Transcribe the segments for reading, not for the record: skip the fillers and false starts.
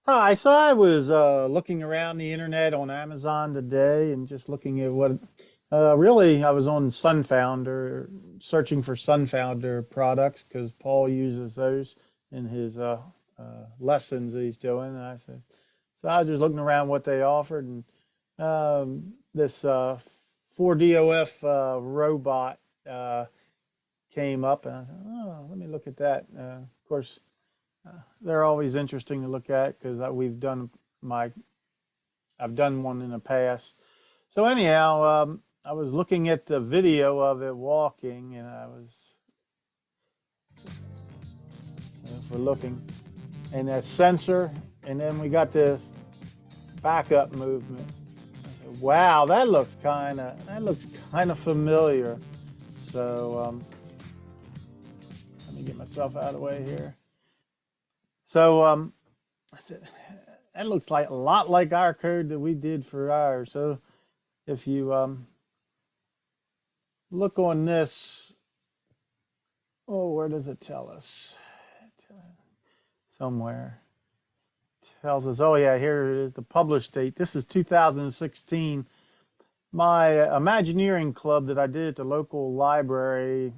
Hi, so I was looking around the internet on Amazon today and just looking at what really I was on Sunfounder searching for Sunfounder products because Paul uses those in his lessons that he's doing. And I said, so I was just looking around what they offered and this 4DOF robot came up and I thought, oh, let me look at that. Of course, they're always interesting to look at because my I've done one in the past. So anyhow, I was looking at the video of it walking, and I was if we're looking, and that sensor, and then we got this backup movement. I said, wow, that looks kind of familiar. So let me get myself out of the way here. So I said, that looks like a lot like our code that we did for ours. So if you look on this, oh, where does it tell us? Somewhere. It tells us, oh yeah, here it is, the published date. This is 2016. My Imagineering club that I did at the local library,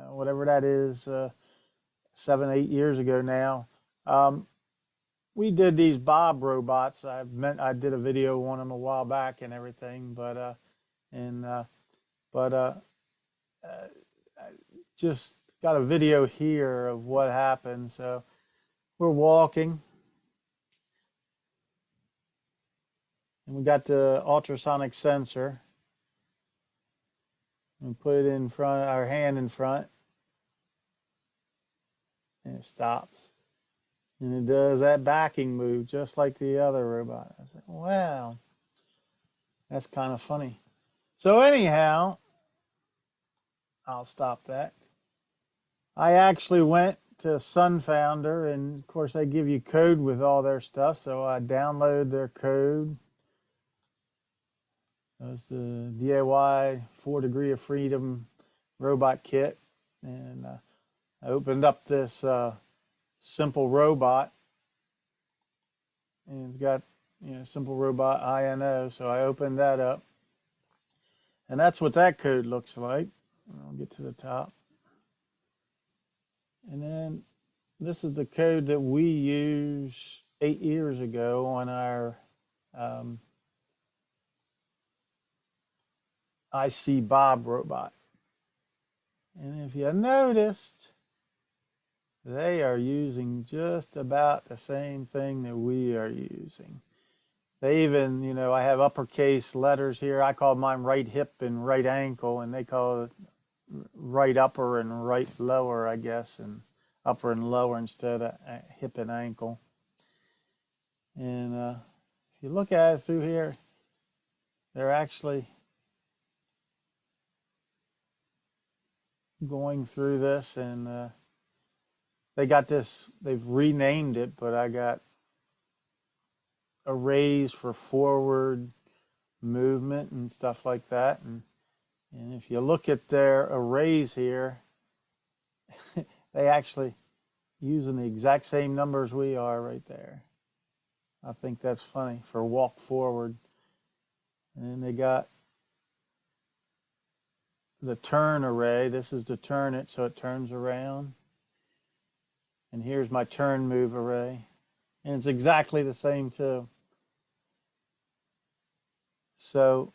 whatever that is, 7, 8 years ago now. We did these Bob robots. I did a video on them a while back and everything, and but I just got a video here of what happened. So we're walking, and we got the ultrasonic sensor. We put it in front, our hand in front, and it stops. And it does that backing move just like the other robot. I said, wow, that's kind of funny. So anyhow, I'll stop that. I actually went to Sunfounder, and of course they give you code with all their stuff. So I downloaded their code. That's the DIY 4 Degree of Freedom robot kit, and I opened up this simple robot, and it's got simple robot INO. So I opened that up, and that's what that code looks like. I'll get to the top, and then this is the code that we used 8 years ago on our um, IC Bob robot. And if you noticed, they are using just about the same thing that we are using. They even, I have uppercase letters here. I call mine right hip and right ankle, and they call it right upper and right lower, I guess, and upper and lower instead of hip and ankle. And if you look at it through here, they're actually going through this, and they got this, they've renamed it, but I got arrays for forward movement and stuff like that. And if you look at their arrays here, they actually using the exact same numbers we are right there. I think that's funny for walk forward. And then they got the turn array. This is to turn it so it turns around. And here's my turn move array. And it's exactly the same too. So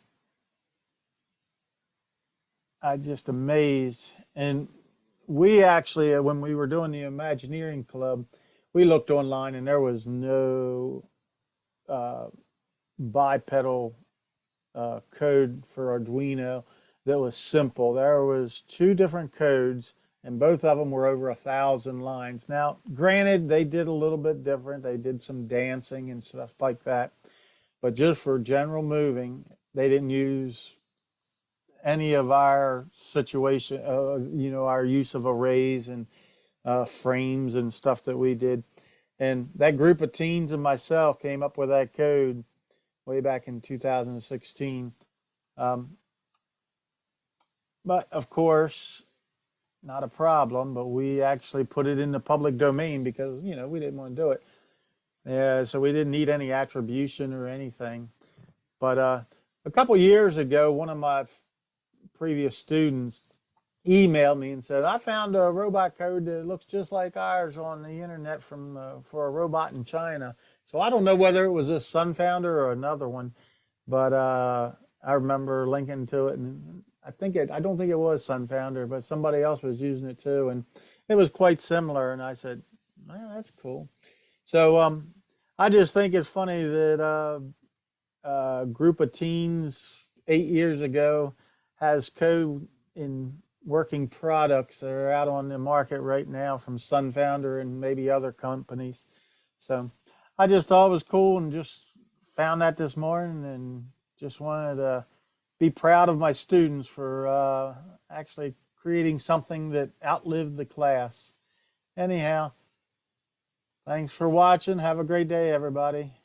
I just amazed. And we actually, when we were doing the Imagineering Club, we looked online and there was no bipedal code for Arduino that was simple. There was two different codes, and both of them were over 1,000 lines. Now, granted, they did a little bit different. They did some dancing and stuff like that, but just for general moving, they didn't use any of our situation, our use of arrays and frames and stuff that we did. And that group of teens and myself came up with that code way back in 2016. But of course, not a problem, but we actually put it in the public domain because, we didn't want to do it. Yeah, so we didn't need any attribution or anything. But a couple years ago, one of my previous students emailed me and said, "I found a robot code that looks just like ours on the internet from for a robot in China." So I don't know whether it was this Sunfounder or another one, but I remember linking to it, and I don't think it was Sunfounder, but somebody else was using it too, and it was quite similar. And I said, "Man, that's cool." So I just think it's funny that a group of teens 8 years ago has code in working products that are out on the market right now from Sunfounder and maybe other companies. So I just thought it was cool and just found that this morning and just wanted to be proud of my students for actually creating something that outlived the class. Anyhow, thanks for watching. Have a great day, everybody.